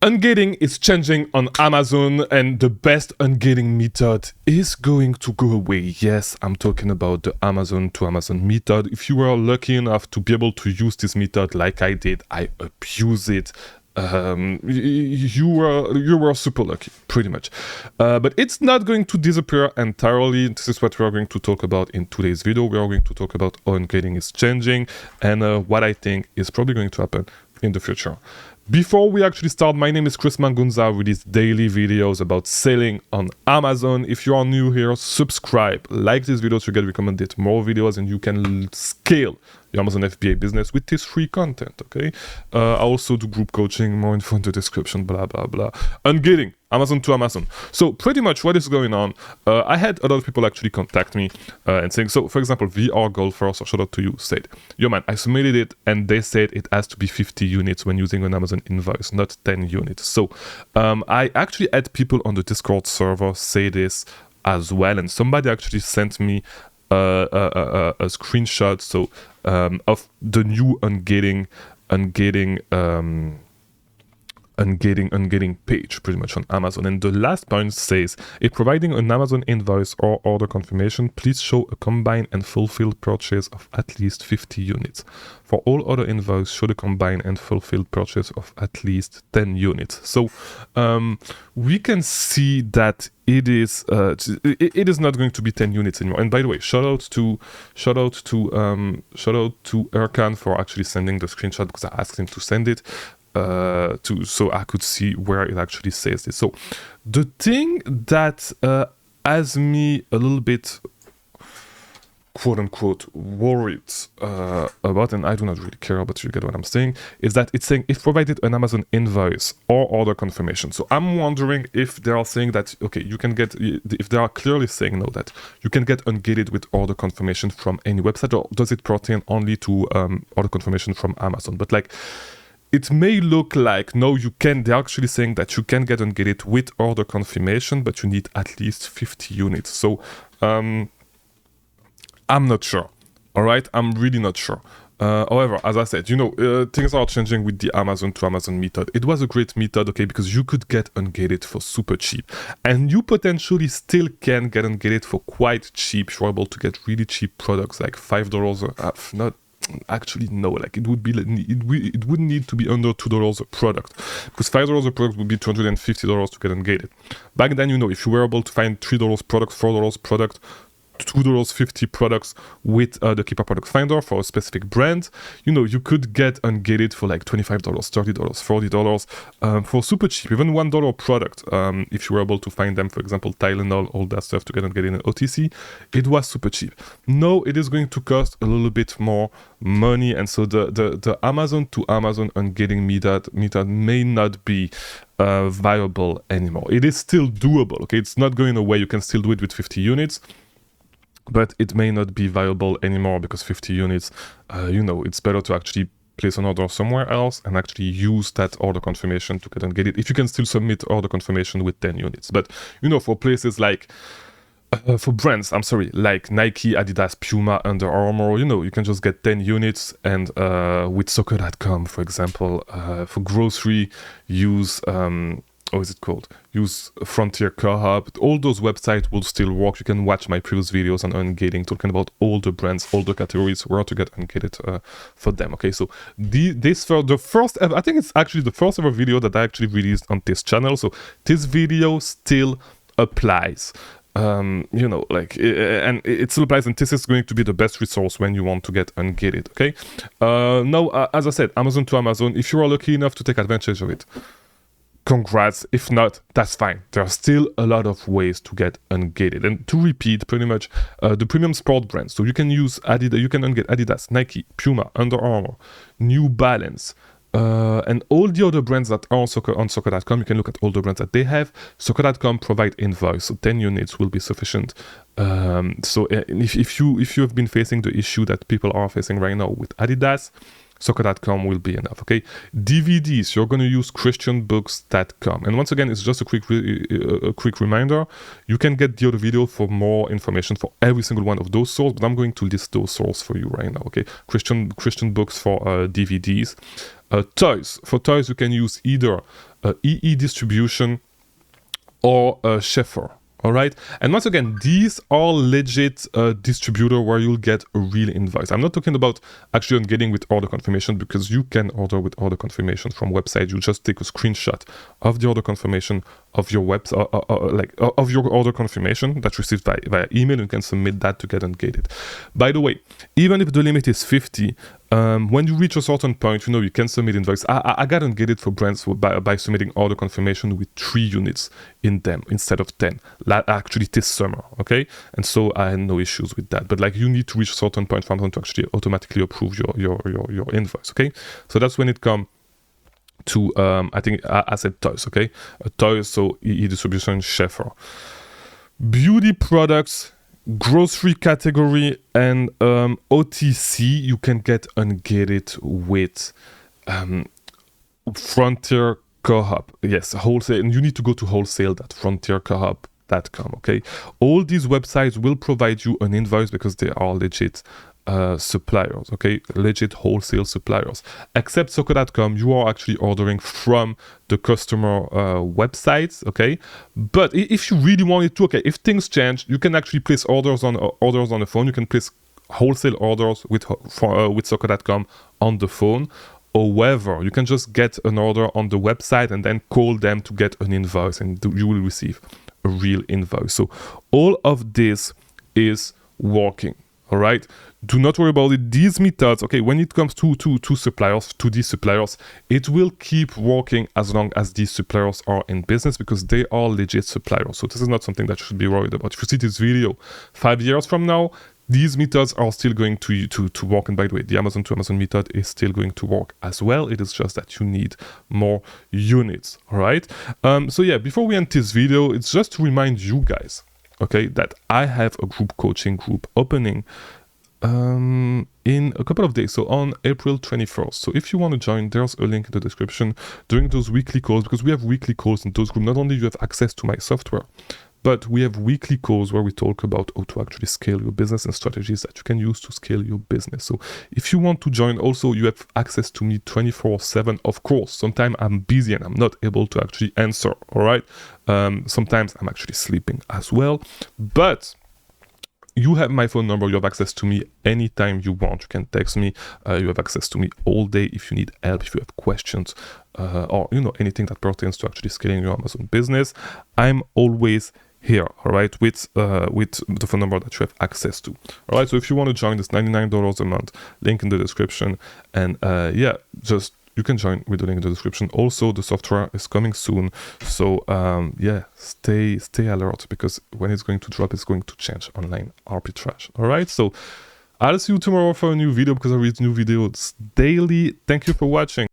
Ungating is changing on Amazon, and the best ungating method is going to go away. Yes, I'm talking about the Amazon to Amazon method. If you were lucky enough to be able to use this method like I did, I abuse it. You were super lucky, pretty much. But it's not going to disappear entirely. This is what we are going to talk about in today's video. We are going to talk about how Ungating is changing and what I think is probably going to happen in the future. Before we actually start, my name is Chris Mangunza. I release daily videos about selling on Amazon. If you are new here, subscribe, like this video to get recommended more videos, and you can scale your Amazon FBA business with this free content, okay? I also do group coaching, more info in the description, blah, blah, blah. Ungating, Amazon to Amazon. So pretty much what is going on, I had a lot of people actually contact me and saying, so for example, VR Golfer, so shout out to you, said, yo man, I submitted it and they said it has to be 50 units when using an Amazon invoice, not 10 units. So I actually had people on the Discord server say this as well, and somebody actually sent me a screenshot of the new Ungating page pretty much on Amazon. And the last point says, if providing an Amazon invoice or order confirmation, please show a combined and fulfilled purchase of at least 50 units. For all other invoice, show the combined and fulfilled purchase of at least 10 units. So we can see that it is not going to be 10 units anymore. And by the way, shout out to Erkan for actually sending the screenshot, because I asked him to send it so I could see where it actually says this. So the thing that has me a little bit quote unquote worried about, and I do not really care, but you get what I'm saying, is that it's saying if provided an Amazon invoice or order confirmation. So I'm wondering if they are saying that, okay, you can get, if they are clearly saying no, that you can get ungated with order confirmation from any website, or does it pertain only to order confirmation from Amazon? But like, it may look like, no, you can, they're actually saying that you can get ungated with order confirmation, but you need at least 50 units. So I'm not sure. All right, I'm really not sure. However, as I said, things are changing with the Amazon to Amazon method. It was a great method, okay, because you could get ungated for super cheap, and you potentially still can get ungated for quite cheap. You're able to get really cheap products like $5 not. Actually, no, like it would need to be under $2 a product, because $5 a product would be $250 to get ungated. Back then, if you were able to find $3 product, $4 product, $2.50 products with the Keeper Product Finder for a specific brand, you could get ungated for like $25, $30, $40 for super cheap, even $1 product. If you were able to find them, for example, Tylenol, all that stuff to get ungated in OTC, it was super cheap. No, it is going to cost a little bit more money, and so the Amazon to Amazon ungating method may not be viable anymore. It is still doable, okay? It's not going away. You can still do it with 50 units. But it may not be viable anymore, because 50 units, it's better to actually place an order somewhere else and actually use that order confirmation to get ungated. If you can still submit order confirmation with 10 units. But, for places like, for brands, like Nike, Adidas, Puma, Under Armour, you can just get 10 units. And with soccer.com, for example, for grocery, use... use Frontier Co-op. All those websites will still work. You can watch my previous videos on ungating, talking about all the brands, all the categories, where to get ungated for them. Okay, so this for the first ever, I think it's actually the first ever video that I actually released on this channel. So this video still applies. And it still applies, and this is going to be the best resource when you want to get ungated. Okay. Now, as I said, Amazon to Amazon. If you are lucky enough to take advantage of it, congrats. If not, that's fine. There are still a lot of ways to get ungated. And to repeat, pretty much the premium sport brands. So you can use Adidas, you can ungate Adidas, Nike, Puma, Under Armour, New Balance, and all the other brands that are on soccer.com. You can look at all the brands that they have. Soccer.com provide invoice, so 10 units will be sufficient. So if you have been facing the issue that people are facing right now with Adidas, soccer.com will be enough. Okay, DVDs, you're going to use christianbooks.com. And once again, it's just a quick reminder, you can get the other video for more information for every single one of those sources, but I'm going to list those sources for you right now. Okay, Christian books for DVDs. Toys, for toys you can use either EE Distribution or Schaeffer. All right, and once again, these are legit distributor where you'll get a real invoice. I'm not talking about actually Ungating with order confirmation, because you can order with order confirmation from website. You just take a screenshot of the order confirmation of your of your order confirmation that's received via email, and you can submit that to get Ungated. By the way, even if the limit is 50, when you reach a certain point, you can submit invoice. I got Ungated for brands by submitting order confirmation with 3 units in them instead of 10. Actually this summer, okay? And so I had no issues with that. But like, you need to reach a certain point for them to actually automatically approve your invoice, okay? So that's when it comes to I think I said toys, okay? Toys, so EE Distribution, Schaeffer. Beauty products, grocery category, and OTC, you can get Ungated with Frontier Co-op. Yes, wholesale, and you need to go to wholesale.frontiercoop.com. okay, all these websites will provide you an invoice because they are legit suppliers, okay, legit wholesale suppliers. Except soccer.com, you are actually ordering from the customer websites, okay? But if you really wanted to, okay, if things change, you can actually place orders on the phone. You can place wholesale orders with soccer.com on the phone. However, you can just get an order on the website and then call them to get an invoice, and you will receive a real invoice. So all of this is working, all right? Do not worry about it. These methods, okay, when it comes to suppliers, to these suppliers, it will keep working as long as these suppliers are in business, because they are legit suppliers. So this is not something that you should be worried about. If you see this video 5 years from now, these methods are still going to work. And by the way, the Amazon to Amazon method is still going to work as well. It is just that you need more units, all right? So yeah, before we end this video, it's just to remind you guys, okay, that I have a coaching group opening in a couple of days, so on April 21st. So if you want to join, there's a link in the description. During those weekly calls, because we have weekly calls in those groups, not only you have access to my software, but we have weekly calls where we talk about how to actually scale your business and strategies that you can use to scale your business. So if you want to join, also you have access to me 24/7. Of course, sometimes I'm busy and I'm not able to actually answer, all right? Sometimes I'm actually sleeping as well, but you have my phone number. You have access to me anytime you want. You can text me. You have access to me all day if you need help, if you have questions, or anything that pertains to actually scaling your Amazon business. I'm always here, all right, with the phone number that you have access to. All right, so if you want to join, it's $99 a month. Link in the description, and yeah, just you can join with the link in the description. Also, the software is coming soon, so yeah, stay alert, because when it's going to drop, it's going to change online arbitrage. All right, so I'll see you tomorrow for a new video, because I release new videos daily. Thank you for watching.